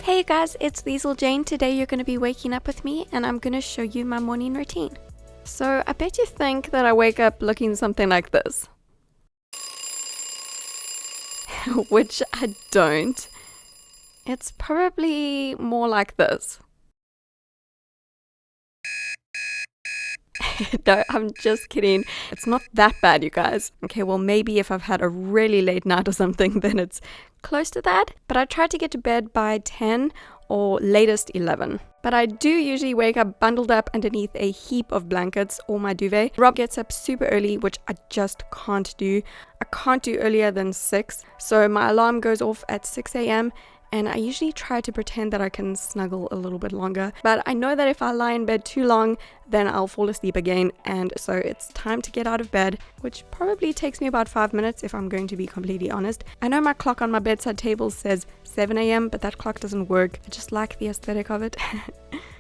Hey guys, it's Liesl Jane. Today you're going to be waking up with me and I'm going to show you my morning routine. So I bet you think that I wake up looking something like this. Which I don't. It's probably more like this. No, I'm just kidding. It's not that bad, you guys. Okay, well maybe if I've had a really late night or something, then it's close to that. But I try to get to bed by 10 or latest 11. But I do usually wake up bundled up underneath a heap of blankets or my duvet. Rob gets up super early, which I just can't do. I can't do earlier than 6. So my alarm goes off at 6 a.m. and I usually try to pretend that I can snuggle a little bit longer. But I know that if I lie in bed too long, then I'll fall asleep again. And so it's time to get out of bed, which probably takes me about 5 minutes if I'm going to be completely honest. I know my clock on my bedside table says 7 a.m., but that clock doesn't work. I just like the aesthetic of it.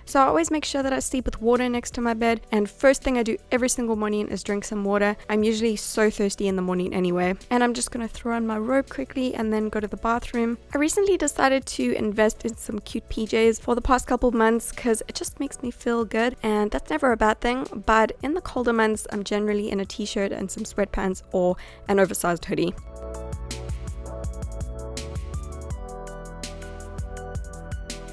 So I always make sure that I sleep with water next to my bed, and first thing I do every single morning is drink some water. I'm usually so thirsty in the morning anyway, and I'm just gonna throw on my robe quickly and then go to the bathroom. I recently decided to invest in some cute PJs for the past couple of months because it just makes me feel good, and that's never a bad thing. But in the colder months, I'm generally in a t-shirt and some sweatpants or an oversized hoodie.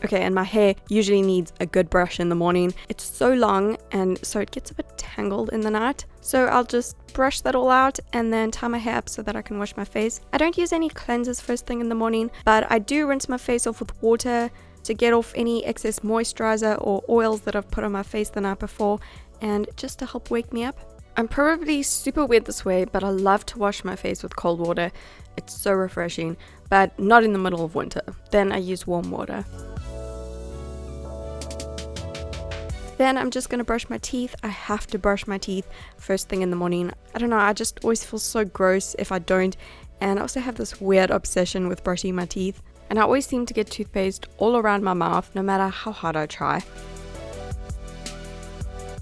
Okay, and my hair usually needs a good brush in the morning. It's so long and so it gets a bit tangled in the night. So I'll just brush that all out and then tie my hair up so that I can wash my face. I don't use any cleansers first thing in the morning, but I do rinse my face off with water to get off any excess moisturiser or oils that I've put on my face the night before, and just to help wake me up. I'm probably super weird this way, but I love to wash my face with cold water. It's so refreshing, but not in the middle of winter. Then I use warm water. Then I'm just going to brush my teeth. I have to brush my teeth first thing in the morning. I don't know, I just always feel so gross if I don't. And I also have this weird obsession with brushing my teeth. And I always seem to get toothpaste all around my mouth, no matter how hard I try.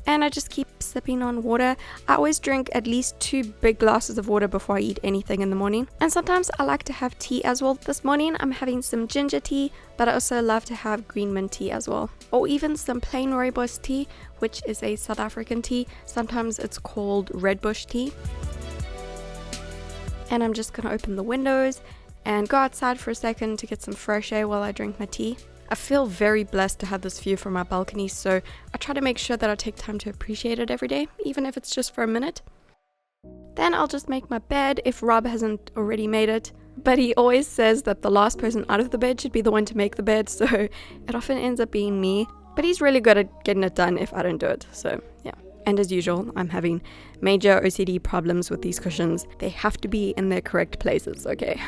And I just keep sipping on water. I always drink at least 2 big glasses of water before I eat anything in the morning. And sometimes I like to have tea as well. This morning I'm having some ginger tea, but I also love to have green mint tea as well. Or even some plain rooibos tea, which is a South African tea. Sometimes it's called red bush tea. And I'm just gonna open the windows and go outside for a second to get some fresh air while I drink my tea. I feel very blessed to have this view from my balcony, so I try to make sure that I take time to appreciate it every day, even if it's just for a minute. Then I'll just make my bed if Rob hasn't already made it. But he always says that the last person out of the bed should be the one to make the bed, so it often ends up being me. But he's really good at getting it done if I don't do it, so yeah. And as usual, I'm having major OCD problems with these cushions. They have to be in their correct places, okay?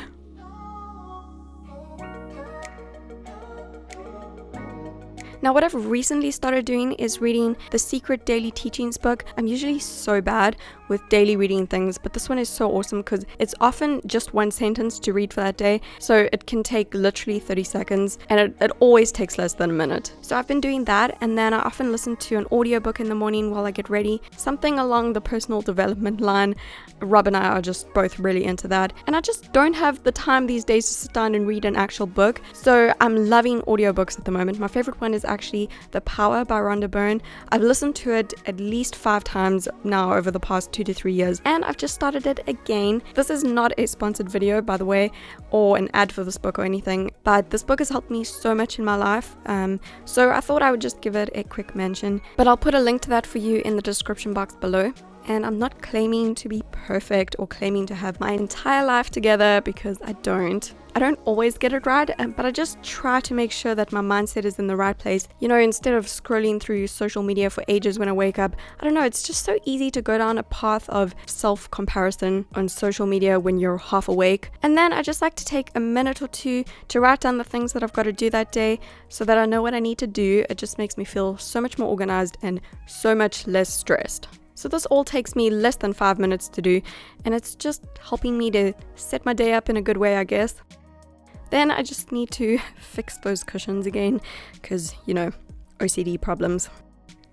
Now what I've recently started doing is reading the Secret Daily Teachings book. I'm usually so bad with daily reading things, but this one is so awesome because it's often just one sentence to read for that day. So it can take literally 30 seconds and it always takes less than a minute. So I've been doing that, and then I often listen to an audiobook in the morning while I get ready. Something along the personal development line. Rob and I are just both really into that. And I just don't have the time these days to sit down and read an actual book. So I'm loving audiobooks at the moment. My favorite one is actually The Power by Rhonda Byrne. I've listened to it at least 5 times now over the past 2 to 3 years, and I've just started it again. This is not a sponsored video, by the way, or an ad for this book or anything, but this book has helped me so much in my life, so I thought I would just give it a quick mention. But I'll put a link to that for you in the description box below. And I'm not claiming to be perfect or claiming to have my entire life together, because I don't always get it right, but I just try to make sure that my mindset is in the right place. You know, instead of scrolling through social media for ages when I wake up, I don't know, it's just so easy to go down a path of self-comparison on social media when you're half awake. And then I just like to take a minute or two to write down the things that I've got to do that day so that I know what I need to do. It just makes me feel so much more organized and so much less stressed. So this all takes me less than 5 minutes to do, and it's just helping me to set my day up in a good way, I guess. Then I just need to fix those cushions again, because, you know, OCD problems.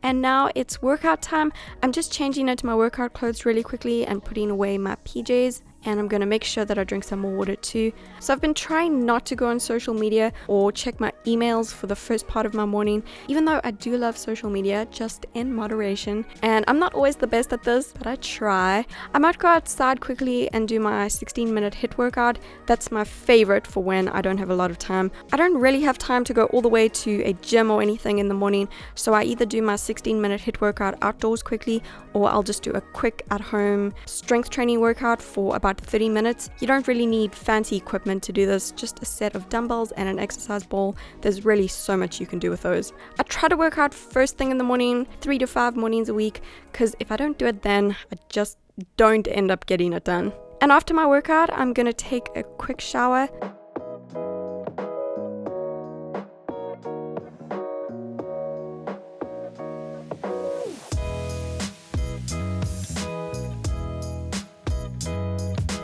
And now it's workout time. I'm just changing into my workout clothes really quickly and putting away my PJs. and I'm going to make sure that I drink some more water too. So I've been trying not to go on social media or check my emails for the first part of my morning, even though I do love social media, just in moderation. And I'm not always the best at this, but I try. I might go outside quickly and do my 16-minute HIIT workout. That's my favorite for when I don't have a lot of time. I don't really have time to go all the way to a gym or anything in the morning, so I either do my 16-minute HIIT workout outdoors quickly, or I'll just do a quick at-home strength training workout for about 30 minutes. You don't really need fancy equipment to do this, just a set of dumbbells and an exercise ball. There's really so much you can do with those. I try to work out first thing in the morning, 3 to 5 mornings a week, because if I don't do it then, I just don't end up getting it done. And after my workout, I'm gonna take a quick shower.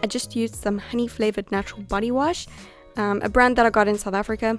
I just used some honey flavored natural body wash, a brand that I got in South Africa.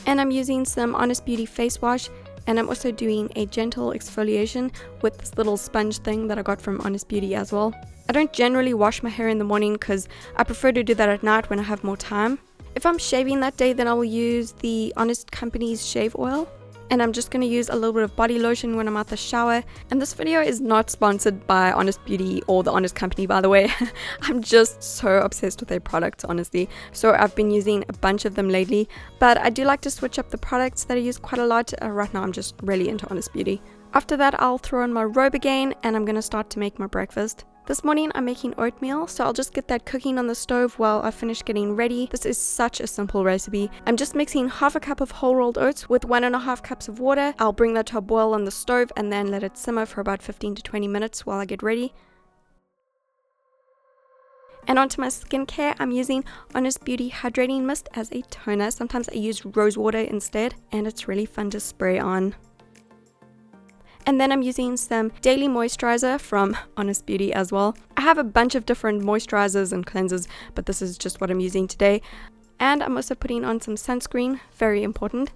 And I'm using some Honest Beauty face wash, and I'm also doing a gentle exfoliation with this little sponge thing that I got from Honest Beauty as well. I don't generally wash my hair in the morning because I prefer to do that at night when I have more time. If I'm shaving that day, then I will use the Honest Company's shave oil. And I'm just going to use a little bit of body lotion when I'm out the shower. And this video is not sponsored by Honest Beauty or the Honest Company, by the way. I'm just so obsessed with their products, honestly. So I've been using a bunch of them lately. But I do like to switch up the products that I use quite a lot. Right now I'm just really into Honest Beauty. After that, I'll throw on my robe again and I'm going to start to make my breakfast. This morning I'm making oatmeal, so I'll just get that cooking on the stove while I finish getting ready. This is such a simple recipe. I'm just mixing half a cup of whole rolled oats with 1.5 cups of water. I'll bring that to a boil on the stove and then let it simmer for about 15 to 20 minutes while I get ready. And onto my skincare, I'm using Honest Beauty Hydrating Mist as a toner. Sometimes I use rose water instead, and it's really fun to spray on. And then I'm using some daily moisturizer from Honest Beauty as well. I have a bunch of different moisturizers and cleansers, but this is just what I'm using today. And I'm also putting on some sunscreen, very important.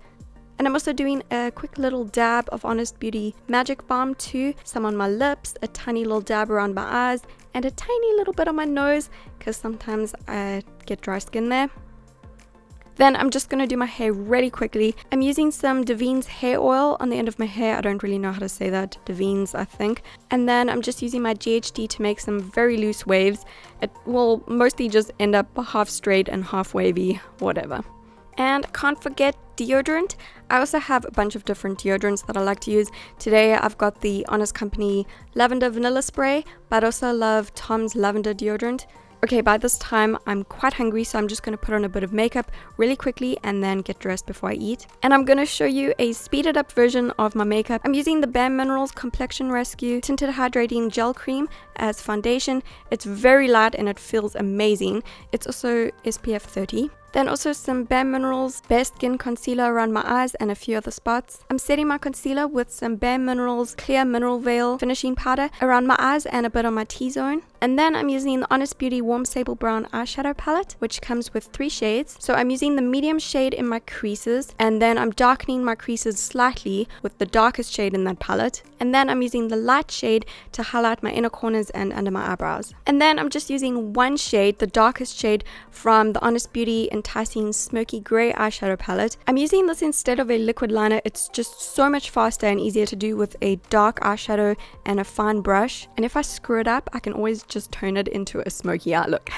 And I'm also doing a quick little dab of Honest Beauty Magic Balm too. Some on my lips, a tiny little dab around my eyes, and a tiny little bit on my nose, because sometimes I get dry skin there. Then I'm just going to do my hair really quickly. I'm using some Davines hair oil on the end of my hair. I don't really know how to say that. Davines, I think. And then I'm just using my GHD to make some very loose waves. It will mostly just end up half straight and half wavy, whatever. And can't forget deodorant. I also have a bunch of different deodorants that I like to use. Today I've got the Honest Company Lavender Vanilla Spray, but I also love Tom's Lavender deodorant. Okay, by this time I'm quite hungry, so I'm just going to put on a bit of makeup really quickly and then get dressed before I eat. And I'm going to show you a speeded up version of my makeup. I'm using the Balm Minerals Complexion Rescue Tinted Hydrating Gel Cream as foundation. It's very light and it feels amazing. It's also SPF 30. Then also some Balm Minerals Bare Skin Concealer around my eyes and a few other spots. I'm setting my concealer with some Balm Minerals Clear Mineral Veil Finishing Powder around my eyes and a bit on my T-zone. And then I'm using the Honest Beauty Warm Sable Brown Eyeshadow Palette, which comes with 3 shades. So I'm using the medium shade in my creases, and then I'm darkening my creases slightly with the darkest shade in that palette. And then I'm using the light shade to highlight my inner corners and under my eyebrows. And then I'm just using one shade, the darkest shade from the Honest Beauty Enticing Smoky Grey Eyeshadow Palette. I'm using this instead of a liquid liner. It's just so much faster and easier to do with a dark eyeshadow and a fine brush. And if I screw it up, I can always just turn it into a smoky eye look.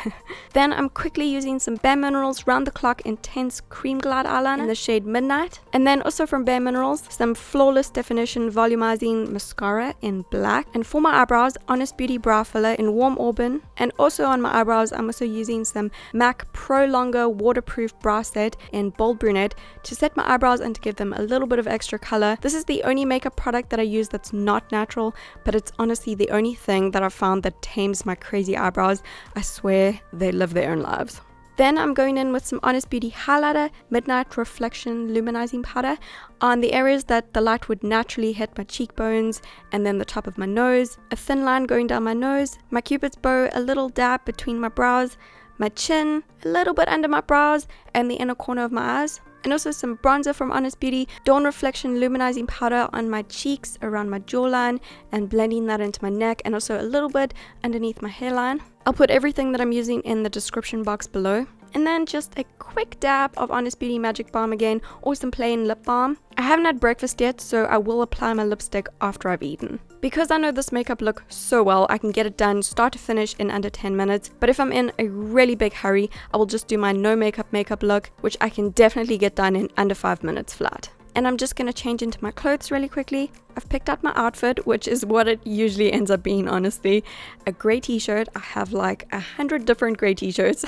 Then I'm quickly using some Balm Minerals Round the Clock Intense Cream Glide Eyeliner in the shade Midnight. And then also from Balm Minerals, some Flawless Definition Volumizing Mascara in black. And for my eyebrows, Honest Beauty Brow Filler in Warm Auburn. And also on my eyebrows, I'm also using some MAC Pro Longer Waterproof Brow Set in Bold Brunette to set my eyebrows and to give them a little bit of extra color. This is the only makeup product that I use that's not natural, but it's honestly the only thing that I found that tames my crazy eyebrows. I swear they live their own lives. Then I'm going in with some Honest Beauty Highlighter, Midnight Reflection Luminizing Powder on the areas that the light would naturally hit my cheekbones and then the top of my nose, a thin line going down my nose, my cupid's bow, a little dab between my brows, my chin, a little bit under my brows, and the inner corner of my eyes. and also some bronzer from Honest Beauty, Dawn Reflection Luminizing Powder on my cheeks, around my jawline, and blending that into my neck, and also a little bit underneath my hairline. I'll put everything that I'm using in the description box below. And then just a quick dab of Honest Beauty Magic Balm again, or some plain lip balm. I haven't had breakfast yet, so I will apply my lipstick after I've eaten. Because I know this makeup look so well, I can get it done start to finish in under 10 minutes. But if I'm in a really big hurry, I will just do my no makeup look, which I can definitely get done in under 5 minutes flat. And I'm just going to change into my clothes really quickly. I've picked out my outfit, which is what it usually ends up being, honestly. A grey t-shirt. I have like 100 different grey t-shirts.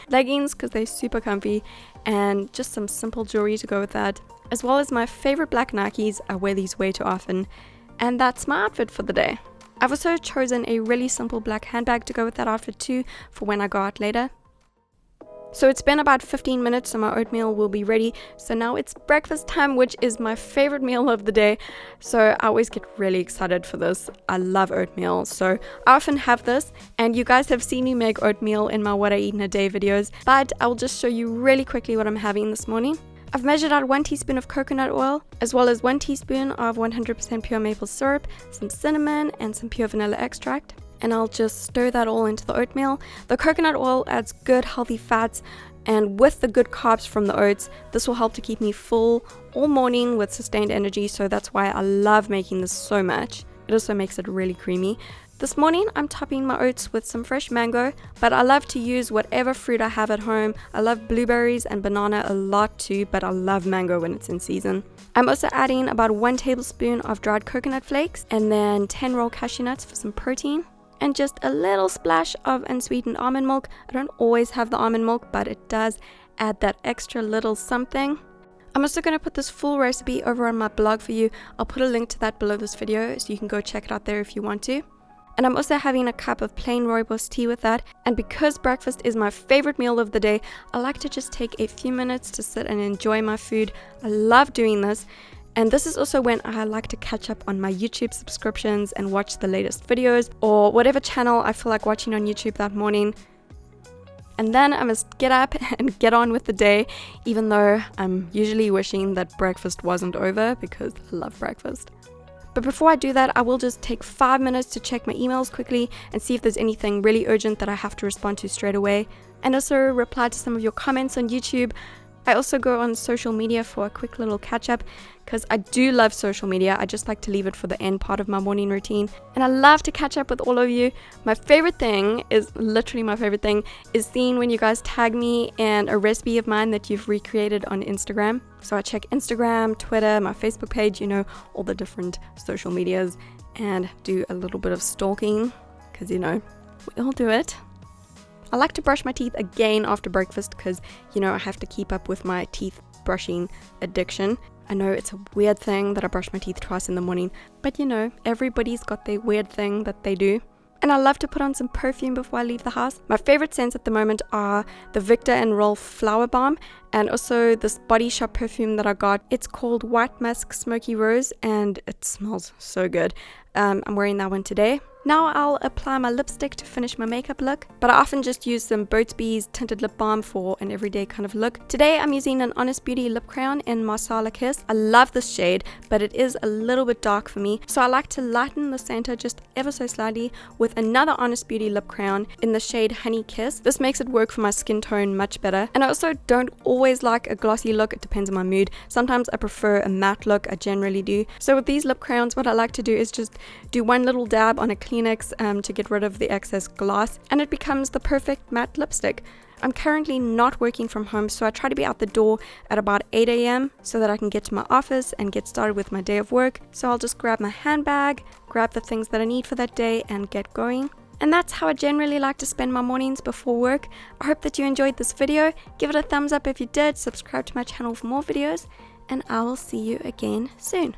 Leggings, because they're super comfy. And just some simple jewelry to go with that. As well as my favorite black Nikes. I wear these way too often. And that's my outfit for the day. I've also chosen a really simple black handbag to go with that outfit too, for when I go out later. So it's been about 15 minutes, so my oatmeal will be ready. So now it's breakfast time, which is my favorite meal of the day. So I always get really excited for this. I love oatmeal, so I often have this. And you guys have seen me make oatmeal in my What I Eat in a Day videos. But I will just show you really quickly what I'm having this morning. I've measured out 1 teaspoon of coconut oil, as well as 1 teaspoon of 100% pure maple syrup, some cinnamon, and some pure vanilla extract. And I'll just stir that all into the oatmeal. The coconut oil adds good healthy fats, and with the good carbs from the oats, this will help to keep me full all morning with sustained energy, so that's why I love making this so much. It also makes it really creamy. This morning I'm topping my oats with some fresh mango, but I love to use whatever fruit I have at home. I love blueberries and banana a lot too, but I love mango when it's in season. I'm also adding about 1 tablespoon of dried coconut flakes, and then 10 raw cashew nuts for some protein. And just a little splash of unsweetened almond milk. I don't always have the almond milk, but it does add that extra little something. I'm also going to put this full recipe over on my blog for you. I'll put a link to that below this video, so you can go check it out there if you want to. And I'm also having a cup of plain rooibos tea with that. And because breakfast is my favorite meal of the day, I like to just take a few minutes to sit and enjoy my food. I love doing this. And this is also when I like to catch up on my YouTube subscriptions and watch the latest videos, or whatever channel I feel like watching on YouTube that morning. And then I must get up and get on with the day, even though I'm usually wishing that breakfast wasn't over, because I love breakfast. But before I do that, I will just take 5 minutes to check my emails quickly and see if there's anything really urgent that I have to respond to straight away. And also reply to some of your comments on YouTube. I also go on social media for a quick little catch up, because I do love social media. I just like to leave it for the end part of my morning routine. And I love to catch up with all of you. My favorite thing is seeing when you guys tag me in a recipe of mine that you've recreated on Instagram. So I check Instagram, Twitter, my Facebook page, all the different social medias, and do a little bit of stalking, because we all do it. I like to brush my teeth again after breakfast because, I have to keep up with my teeth brushing addiction. I know it's a weird thing that I brush my teeth twice in the morning, but everybody's got their weird thing that they do. And I love to put on some perfume before I leave the house. My favorite scents at the moment are the Victor and Rolf Flower Balm, and also this Body Shop perfume that I got. It's called White Musk Smoky Rose, and it smells so good. I'm wearing that one today. Now I'll apply my lipstick to finish my makeup look, but I often just use some Burt's Bees tinted lip balm for an everyday kind of look. Today I'm using an Honest Beauty lip crayon in Marsala Kiss. I love this shade, but it is a little bit dark for me, so I like to lighten the center just ever so slightly with another Honest Beauty lip crayon in the shade Honey Kiss. This makes it work for my skin tone much better. And I also don't always like a glossy look. It depends on my mood. Sometimes I prefer a matte look. I generally do. So with these lip crayons, what I like to do is just do one little dab on a Kleenex to get rid of the excess gloss, and it becomes the perfect matte lipstick. I'm currently not working from home, so I try to be out the door at about 8 a.m. so that I can get to my office and get started with my day of work. So I'll just grab my handbag, grab the things that I need for that day, and get going. And that's how I generally like to spend my mornings before work. I hope that you enjoyed this video. Give it a thumbs up if you did, subscribe to my channel for more videos, and I will see you again soon.